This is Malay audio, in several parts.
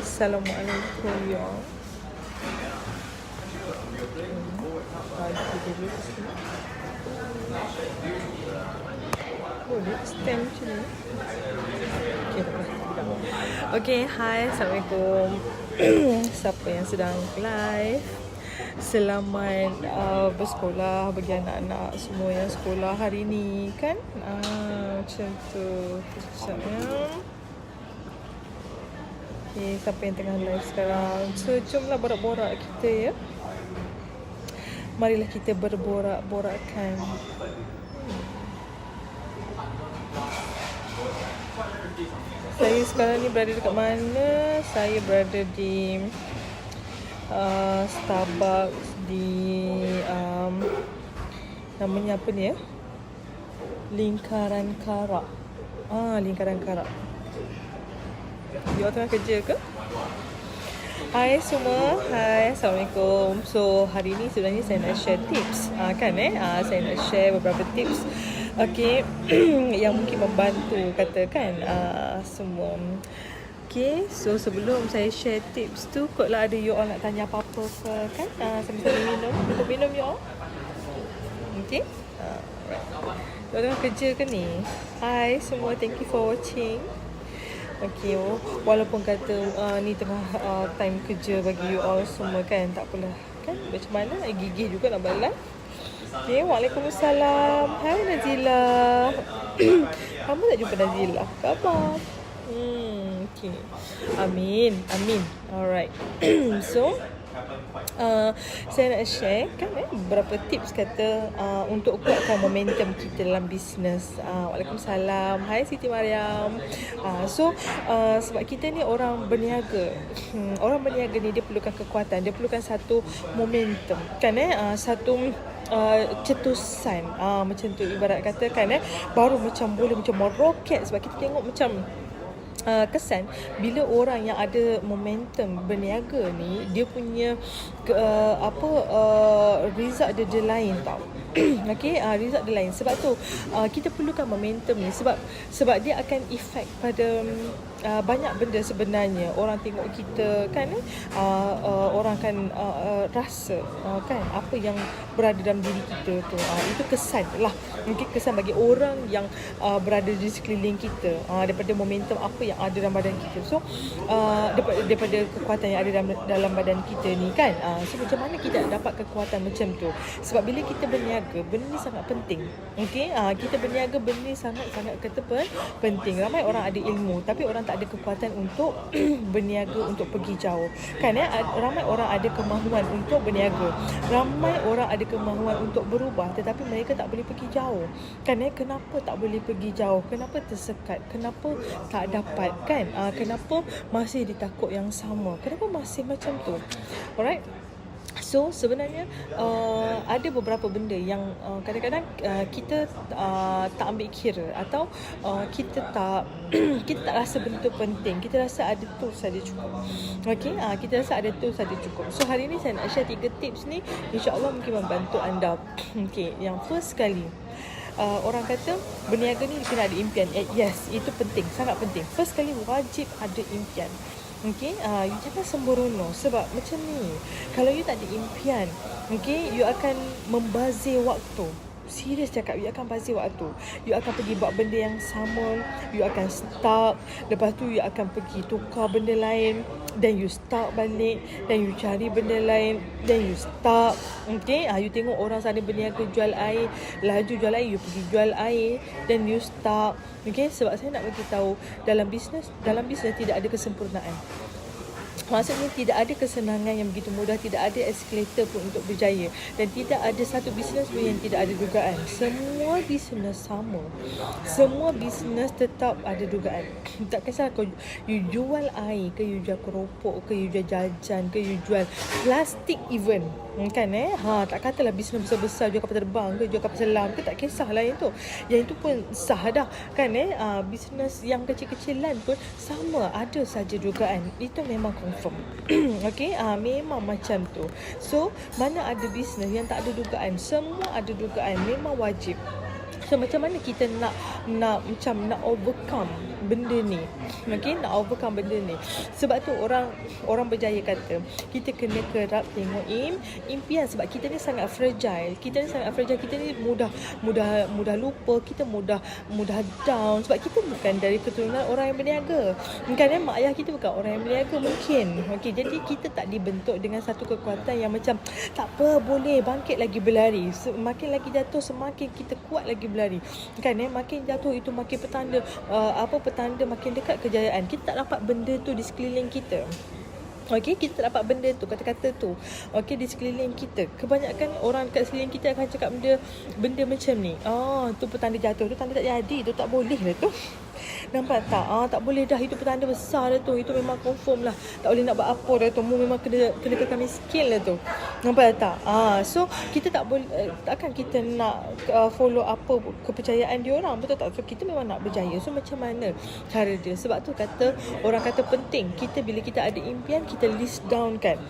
Assalamualaikum ya. Ada dulu sini. Boleh stem macam ni. Okay, tak apa. Okay, hi, Assalamualaikum. Siapa yang sedang live, selamat bersekolah bagi anak-anak semua yang sekolah hari ni kan. Macam tu. Sekejap ya. Okay, siapa yang tengah live sekarang? So, jomlah borak-borak kita ya. Marilah kita berborak-borakkan. Saya sekarang ni berada dekat mana? Saya berada di Starbucks di namanya apa ni ya? Lingkaran Karak. Lingkaran Karak. You tengah kerja ke? Hai semua, hai, Assalamualaikum. So hari ni sebenarnya saya nak share tips saya nak share beberapa tips yang mungkin membantu katakan semua. So sebelum saya share tips tu, kotlah ada you all nak tanya apa-apa ke kan? Sambil-sambil minum, cukup minum you all. Alright. You tengah kerja ke ni? Hai semua, thank you for watching. Walaupun kata ni tengah time kerja bagi you all semua kan, tak apalah kan, macam mana gigih juga nak balas. Waalaikumsalam. Hai Nazila. Kamu tak jumpa Nazila? Khabar? Amin. Alright. So saya nak share kan beberapa tips kata untuk kuatkan momentum kita dalam bisnes. Waalaikumsalam. Hai Siti Mariam. Sebab kita ni orang berniaga. Orang berniaga ni dia perlukan kekuatan, dia perlukan satu momentum kan satu cetusan macam tu, ibarat kata kan baru macam boleh macam meroket. Sebab kita tengok macam kesan bila orang yang ada momentum berniaga ni, dia punya result dia lain tau. Result dia lain. Sebab tu kita perlukan momentum ni, sebab dia akan efek pada banyak benda sebenarnya. Orang tengok kita kan orang akan rasa kan apa yang berada dalam diri kita tu. Itu kesan lah. Mungkin kesan bagi orang yang berada di sekeliling kita daripada momentum apa yang ada dalam badan kita. So daripada kekuatan yang ada dalam badan kita ni kan. So macam mana kita dapat kekuatan macam tu? Sebab bila kita berniaga, benda ni sangat penting. Kita berniaga, benda ni sangat-sangat penting. Ramai orang ada ilmu tapi orang tak ada kekuatan untuk berniaga, untuk pergi jauh kan ramai orang ada kemahuan untuk berniaga, ramai orang ada kemahuan untuk berubah, tetapi mereka tak boleh pergi jauh kan kenapa tak boleh pergi jauh? Kenapa tersekat? Kenapa tak dapat kan? Kenapa masih di takut yang sama? Kenapa masih macam tu? Alright. So sebenarnya ada beberapa benda yang kadang-kadang kita tak ambil kira, atau kita tak rasa benda tu penting. Kita rasa ada tu saja cukup. Kita rasa ada tu saja cukup. So hari ni saya nak share 3 tips ni, insya-Allah mungkin membantu anda. Yang first sekali, orang kata berniaga ni kena ada impian. Yes, itu penting, sangat penting. First sekali wajib ada impian. You jangan sembrono. Sebab macam ni, kalau you tak ada impian, you akan membazir waktu. Serius cakap, you akan bazir waktu. You akan pergi buat benda yang sama, you akan stuck. Lepas tu you akan pergi tukar benda lain, then you stuck balik, then you cari benda lain, then you stuck. You tengok orang sana berniaga jual air, laju jual air, you pergi jual air, then you stuck. Sebab saya nak bagi tahu, dalam bisnes tidak ada kesempurnaan. Maksudnya tidak ada kesenangan yang begitu mudah, tidak ada eskalator pun untuk berjaya, dan tidak ada satu bisnes pun yang tidak ada dugaan. Semua bisnes sama. Semua bisnes tetap ada dugaan. Tak kisah kau you jual air ke, you jual keropok ke, you jual jajan ke, you jual plastik even. Tak katalah bisnes besar-besar jual kapal terbang ke, jual kapal selam ke, tak kisahlah yang tu. Yang itu pun sah dah kan bisnes yang kecil-kecilan pun sama, ada saja dugaan. Itu memang confirm. Memang macam tu. So mana ada bisnes yang tak ada dugaan? Semua ada dugaan, memang wajib. So macam mana kita nak overcome benda ni. Okay, nak overcome benda ni. Sebab tu orang berjaya kata kita kena kerap tengok impian, sebab kita ni sangat fragile. Kita ni mudah lupa, kita mudah down, sebab kita bukan dari keturunan orang yang berniaga. Kan mak ayah kita bukan orang yang berniaga mungkin. Okey, jadi kita tak dibentuk dengan satu kekuatan yang macam tak apa, boleh bangkit lagi berlari. Makin lagi jatuh semakin kita kuat lagi berlari. Kan makin jatuh itu makin petanda makin dekat kejayaan. Kita tak dapat benda tu di sekeliling kita. Okey, kita tak dapat benda tu, kata-kata tu. Okey, di sekeliling kita. Kebanyakan orang kat sekeliling kita akan cakap benda macam ni. Tu petanda jatuh, tu tanda tak jadi, tu tak boleh lah tu. Nampak tak? Tak boleh dah, itu petanda besar dah tu. Itu memang confirm lah. Tak boleh nak buat apa dah tu. Mu memang kena kekal miskin lah tu. Nampak tak? So kita tak boleh, takkan kita nak follow apa kepercayaan dia orang, betul tak? So kita memang nak berjaya. So macam mana cara dia? Sebab tu orang kata penting kita bila kita ada impian, kita list down kan.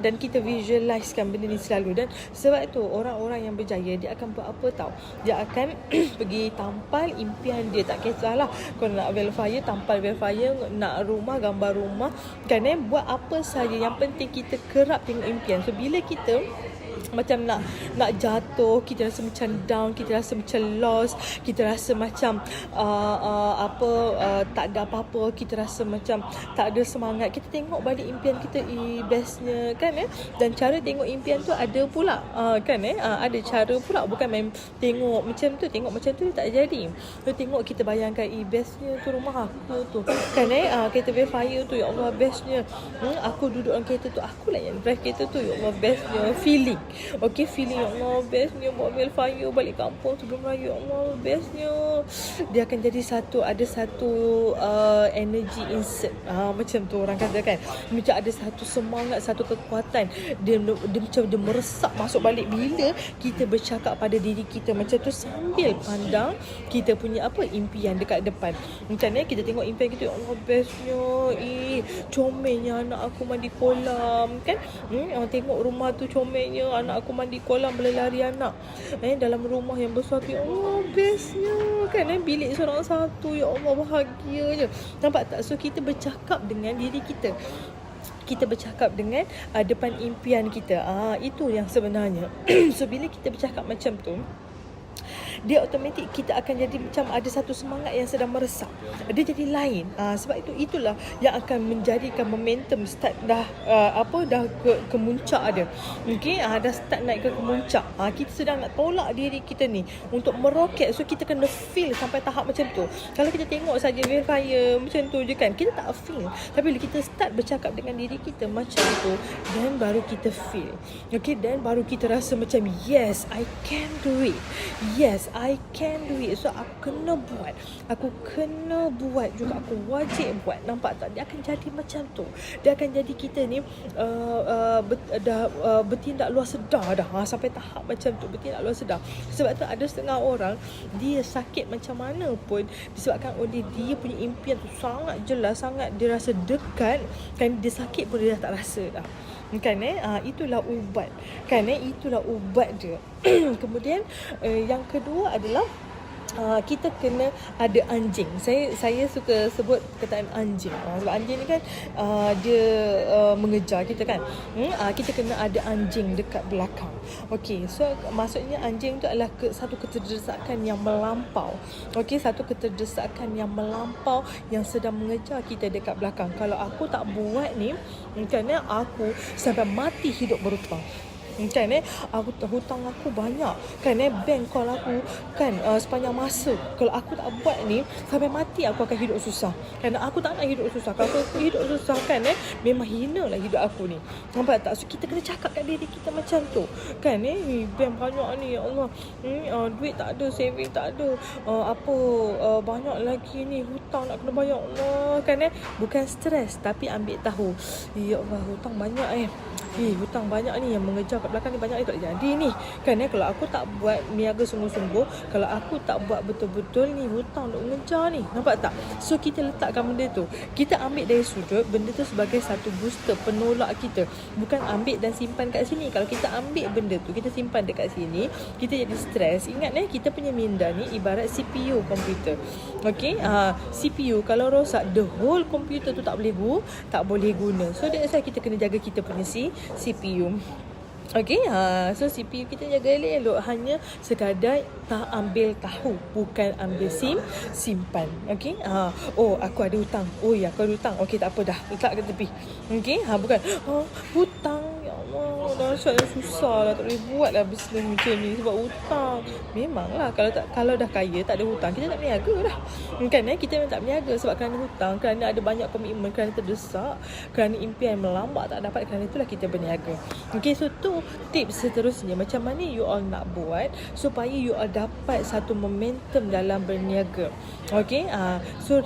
Dan kita visualizekan benda ni selalu. Dan sebab tu orang-orang yang berjaya, dia akan buat apa tau? Dia akan pergi tampal impian dia. Tak kisahlah kalau nak velfire, tampal velfire, nak rumah, gambar rumah, kan buat apa saja, yang penting kita kerap tengok impian. So bila kita macam nak jatuh, kita rasa macam down, kita rasa macam lost, kita rasa macam tak ada apa-apa, kita rasa macam tak ada semangat, kita tengok balik impian kita, bestnya kan. Dan cara tengok impian tu ada pula, kan ada cara pula, bukan main tengok macam tu tak jadi. So tengok, kita bayangkan bestnya tu rumah aku tu kan, kereta fire tu, ya Allah bestnya. Aku duduk dalam kereta tu, aku lah yang drive kereta tu, ya Allah bestnya. Feeling, okay, feeling, ya Allah bestnya buat fire balik kampung sebelum raya, ya Allah bestnya. Dia akan jadi ada satu energy insert, macam tu orang kata kan, macam ada satu semangat, satu kekuatan. Dia macam dia meresap masuk balik bila kita bercakap pada diri kita macam tu, sambil pandang kita punya impian dekat depan. Macam ni kita tengok impian kita, ya Allah bestnya, comelnya anak aku mandi kolam kan. Tengok rumah tu comelnya, anak aku mandi kolam, berlari anak dalam rumah yang besar tu, ya Allah bestnya kan. Bilik seorang satu, ya Allah bahagianya. Nampak tak? So kita bercakap dengan diri kita, kita bercakap dengan depan impian kita. Itu yang sebenarnya. So bila kita bercakap macam tu, dia automatik kita akan jadi macam ada satu semangat yang sedang meresap. Dia jadi lain. Sebab itulah yang akan menjadikan momentum start dah ke muncak dia. Okey, dah start naik ke muncak. Kita sedang nak tolak diri kita ni untuk meroket. So kita kena feel sampai tahap macam tu. Kalau kita tengok saja fire macam tu je kan, kita tak feel. Tapi bila kita start bercakap dengan diri kita macam tu, dan baru kita feel. Okey, dan baru kita rasa macam yes, I can do it. Yes, I can do it. So aku kena buat. Aku kena buat juga. Aku wajib buat. Nampak tak? Dia akan jadi macam tu. Dia akan jadi kita ni bertindak luar sedar dah. Sampai tahap macam tu, bertindak luar sedar. Sebab tu ada setengah orang, dia sakit macam mana pun disebabkan oleh dia punya impian tu sangat jelas, sangat dia rasa dekat kan. Dia sakit pun dia dah tak rasa dah kan. Itulah ubat kan. Itulah ubat dia. Kemudian yang kedua adalah kita kena ada anjing. Saya suka sebut perkataan anjing. Sebab anjing ni kan dia mengejar kita kan. Kita kena ada anjing dekat belakang. Okey, so maksudnya anjing tu adalah satu keterdesakan yang melampau. Okey, satu keterdesakan yang melampau yang sedang mengejar kita dekat belakang. Kalau aku tak buat ni, kerana aku sampai mati hidup berhutang. Kan aku hutang aku banyak kan, bank call aku kan sepanjang masa. Kalau aku tak buat ni, sampai mati aku akan hidup susah. Kerana aku tak nak hidup susah. Kalau aku hidup susah kan memang hina lah hidup aku ni. Nampak tak? So kita kena cakap kat diri kita macam tu kan. Bank banyak ni, ya Allah, duit tak ada, saving tak ada, banyak lagi ni hutang nak kena bayar, Allah kan. Bukan stres, tapi ambil tahu, ya Allah hutang banyak hutang banyak ni yang mengejar kat belakang ni, banyak ni tak boleh jadi ni kan. Kalau aku tak buat niaga sungguh-sungguh, kalau aku tak buat betul-betul ni, hutang duk mengejar ni, nampak tak? So kita letakkan benda tu, kita ambil dari sudut benda tu sebagai satu booster, penolak kita. Bukan ambil dan simpan kat sini. Kalau kita ambil benda tu, kita simpan dekat sini, kita jadi stres. Ingat kita punya minda ni ibarat CPU komputer. Okay, CPU kalau rosak, the whole komputer tu tak boleh guna. So that's why kita kena jaga kita punya CPU. Okay, so CPU kita jaga elok-elok. Hanya sekadar tak ambil tahu, bukan ambil simpan. Okay, aku ada hutang. Oh ya, aku ada hutang. Okay, tak apa dah, letak ke tepi. Okay, bukan hutang. Ya Allah, dahsyat, susah lah, tak boleh buat lah bisnes macam ni sebab hutang. Memanglah kalau dah kaya tak ada hutang, kita tak berniaga dah. Kan kita memang tak berniaga sebab kerana hutang, kerana ada banyak komitmen, kerana terdesak, kerana impian melambat tak dapat, kerana itulah kita berniaga. Okay, so tu tips seterusnya, macam mana you all nak buat supaya you all dapat satu momentum dalam berniaga. Okay, so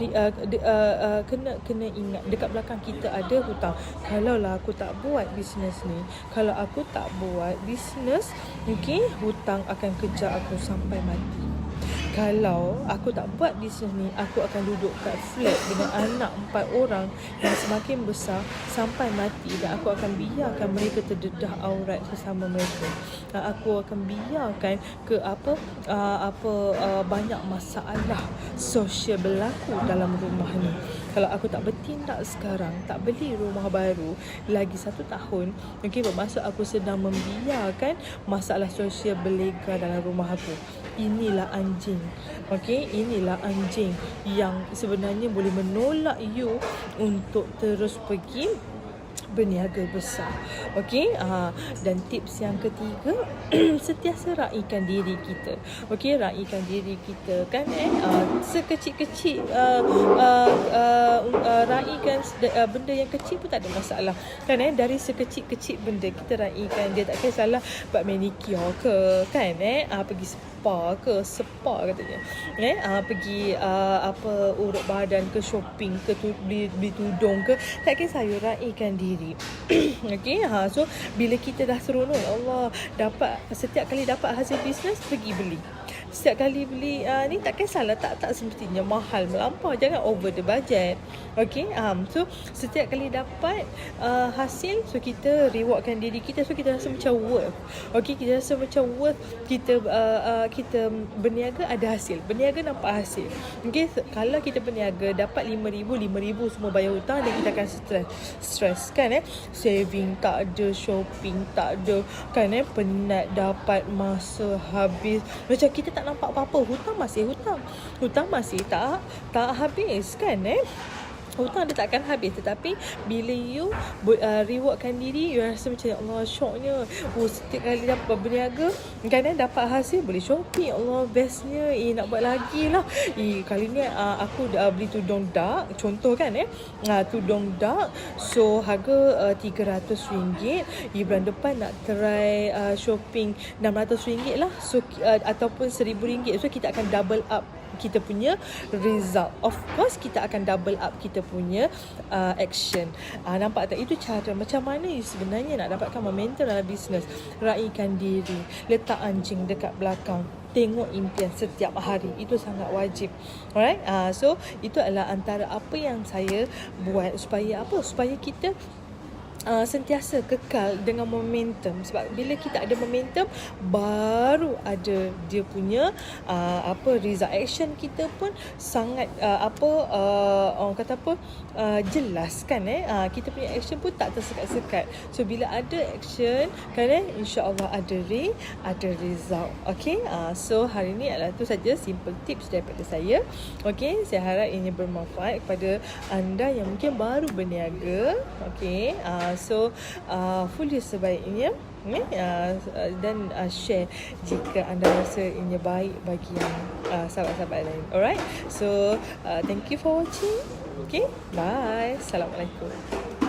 kena ingat dekat belakang kita ada hutang. Kalau lah aku tak buat bisnes ni, kalau aku tak buat bisnes, okay, hutang akan kejar aku sampai mati. Kalau aku tak buat bisnes ni, aku akan duduk kat flat dengan anak 4 orang yang semakin besar sampai mati, dan aku akan biarkan mereka terdedah aurat sesama mereka. Aku akan biarkan banyak masalah sosial berlaku dalam rumah ni. Kalau aku tak bertindak sekarang, tak beli rumah baru, lagi 1 tahun, okay, bermaksud aku sedang membiarkan masalah sosial berlega dalam rumah aku. Inilah anjing. Okay, inilah anjing yang sebenarnya boleh menolak you untuk terus pergi berniaga besar. Okay, dan tips yang ketiga, sentiasa raikan diri kita. Okay, raikan diri kita kan, sekecil-kecil raikan benda yang kecil pun tak ada masalah kan. Dari sekecil-kecil benda kita raikan dia, tak kisahlah buat manicure ke kan, pergi spa katanya, pergi urut badan ke, shopping ke, beli tudung ke, tak kisah, you raikan diri. Okay, so bila kita dah seronok, Allah, dapat setiap kali dapat hasil bisnes, pergi beli. Setiap kali beli ni, tak kisahlah, tak semestinya mahal melampau, jangan over the budget. Okay, so setiap kali dapat hasil, so kita rewardkan diri kita, so kita rasa macam worth. Okay, kita rasa macam worth. Kita berniaga ada hasil, berniaga nampak hasil. Okay, kalau kita berniaga dapat 5,000 semua bayar hutang, dan kita akan stress kan, saving tak ada, shopping tak ada kan, penat, dapat masa habis, macam kita tak nampak apa-apa. Hutang masih tak habis kan, hutang dia takkan habis. Tetapi bila you rewardkan diri, you rasa macam Allah, syoknya. Setiap kali dapat berniaga kan, dapat hasil, boleh shopping, Allah, bestnya. Nak buat lagi lah. Kali ni aku dah beli tudung dark, contoh kan, tudung dark, so harga RM300. Bulan depan nak try shopping RM600 lah, so ataupun RM1,000. So kita akan double up kita punya result. Of course kita akan double up kita punya action. Nampak tak? Itu cara macam mana you sebenarnya nak dapatkan momentum dalam bisnes. Raikan diri, letak anjing dekat belakang, tengok impian setiap hari. Itu sangat wajib. Alright, so itu adalah antara apa yang saya buat supaya kita sentiasa kekal dengan momentum. Sebab bila kita ada momentum, baru ada dia punya result. Action kita pun sangat orang kata jelas kan, kita punya action pun tak tersekat-sekat. So bila ada action kan, insya-Allah ada result. Okay, so hari ni adalah tu saja simple tips daripada saya. Okay, saya harap ini bermanfaat kepada anda yang mungkin baru berniaga. Okay, so follow sebaiknya dan share jika anda rasa ini baik bagi yang sahabat-sahabat lain. Alright, so thank you for watching. Okay, bye. Assalamualaikum.